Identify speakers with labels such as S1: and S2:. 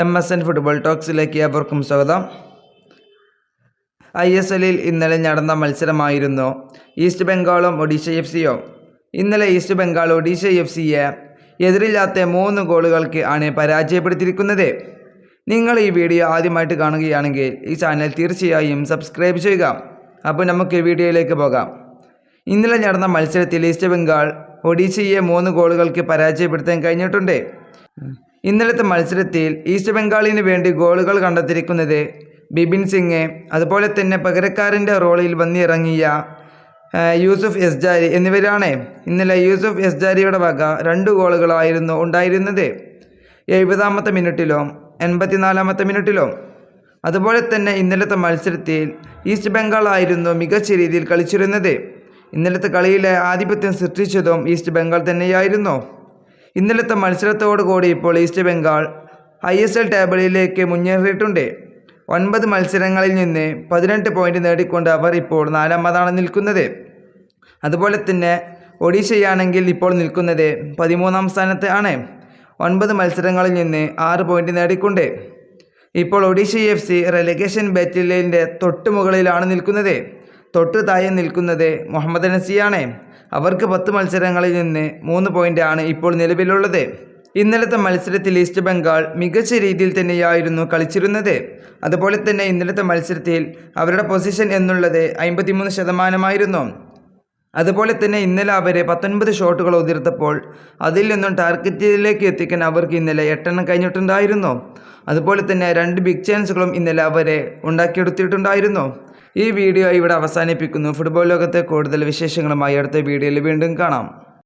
S1: MSN football ടോക്സിലേക്ക് ഏവർക്കും സ്വാഗതം. ISLൽ ഇന്നലെ നടന്ന മത്സരമായിരുന്നു ഈസ്റ്റ് ബംഗാളും ഒഡീഷ FCയും. ഇന്നലെ ഈസ്റ്റ് ബംഗാൾ ഒഡീഷ FCയെ എതിരില്ലാത്ത 3 ഗോളുകൾക്ക് ആണ് പരാജയപ്പെടുത്തിയിരിക്കുന്നത്. നിങ്ങൾ ഈ വീഡിയോ ആദ്യമായിട്ട് കാണുകയാണെങ്കിൽ ഈ ചാനൽ തീർച്ചയായും സബ്സ്ക്രൈബ് ചെയ്യുക. അപ്പോൾ നമുക്ക് വീഡിയോയിലേക്ക് പോകാം. ഇന്നലെ നടന്ന മത്സരത്തിൽ ഈസ്റ്റ് ബംഗാൾ ഒഡീഷയെ 3 ഗോളുകൾക്ക് പരാജയപ്പെടുത്താൻ കഴിഞ്ഞിട്ടുണ്ട്. ഇന്നലത്തെ മത്സരത്തിൽ ഈസ്റ്റ് ബംഗാളിന് വേണ്ടി ഗോളുകൾ കണ്ടെത്തിയിരിക്കുന്നത് ബിപിൻ സിംഗ്, അതുപോലെ തന്നെ പകരക്കാരൻ്റെ റോളിൽ വന്നിറങ്ങിയ യൂസുഫ് എസ്ജാരി എന്നിവരാണ്. ഇന്നലെ യൂസുഫ് എസ്ജാരിയുടെ വക 2 ഗോളുകളായിരുന്നു ഉണ്ടായിരുന്നത്, 70-ാമത്തെ മിനിറ്റിലും 84-ാമത്തെ മിനിറ്റിലും. അതുപോലെ തന്നെ ഇന്നലത്തെ മത്സരത്തിൽ ഈസ്റ്റ് ബംഗാൾ ആയിരുന്നു മികച്ച രീതിയിൽ കളിച്ചിരുന്നത്. ഇന്നലത്തെ കളിയിലെ ആധിപത്യം സൃഷ്ടിച്ചതും ഈസ്റ്റ് ബംഗാൾ തന്നെയായിരുന്നു. ഇന്നലത്തെ മത്സരത്തോടുകൂടി ഇപ്പോൾ ഈസ്റ്റ് ബംഗാൾ ISL ടേബിളിലേക്ക് മുന്നേറിയിട്ടുണ്ട്. 9 മത്സരങ്ങളിൽ നിന്ന് 18 പോയിന്റ് നേടിക്കൊണ്ട് അവർ ഇപ്പോൾ 4-ാമതാണ് നിൽക്കുന്നത്. അതുപോലെ തന്നെ ഒഡീഷയാണെങ്കിൽ ഇപ്പോൾ നിൽക്കുന്നത് 13-ാം സ്ഥാനത്ത് ആണ്, 9 മത്സരങ്ങളിൽ നിന്ന് 6 പോയിന്റ് നേടിക്കൊണ്ട്. ഇപ്പോൾ ഒഡീഷ FC റെലഗേഷൻ ബാറ്റിലിൻ്റെ തൊട്ട് മുകളിലാണ് നിൽക്കുന്നത്. തൊട്ട് താഴെ നിൽക്കുന്നത് മുഹമ്മദ് നസിയാണ്. അവർക്ക് 10 മത്സരങ്ങളിൽ നിന്ന് 3 പോയിന്റ് ആണ് ഇപ്പോൾ നിലവിലുള്ളത്. ഇന്നലത്തെ മത്സരത്തിൽ ഈസ്റ്റ് ബംഗാൾ മികച്ച രീതിയിൽ തന്നെയായിരുന്നു കളിച്ചിരുന്നത്. അതുപോലെ തന്നെ ഇന്നലത്തെ മത്സരത്തിൽ അവരുടെ പൊസിഷൻ എന്നുള്ളത് 53%. അതുപോലെ തന്നെ ഇന്നലെ അവർ 19 ഷോട്ടുകൾ ഉതിർത്തപ്പോൾ അതിൽ നിന്നും ടാർഗറ്റിലേക്ക് എത്തിക്കാൻ അവർക്ക് ഇന്നലെ 8 എണ്ണം കഴിഞ്ഞിട്ടുണ്ടായിരുന്നു. അതുപോലെ തന്നെ 2 ബിഗ് ചാൻസുകളും ഇന്നലെ അവരെ ഉണ്ടാക്കിയെടുത്തിട്ടുണ്ടായിരുന്നു. ഈ വീഡിയോ ഇവിടെ അവസാനിപ്പിക്കുന്നു. ഫുട്ബോൾ ലോകത്തെ കൂടുതൽ വിശേഷങ്ങളുമായി അടുത്ത വീഡിയോയിൽ വീണ്ടും കാണാം.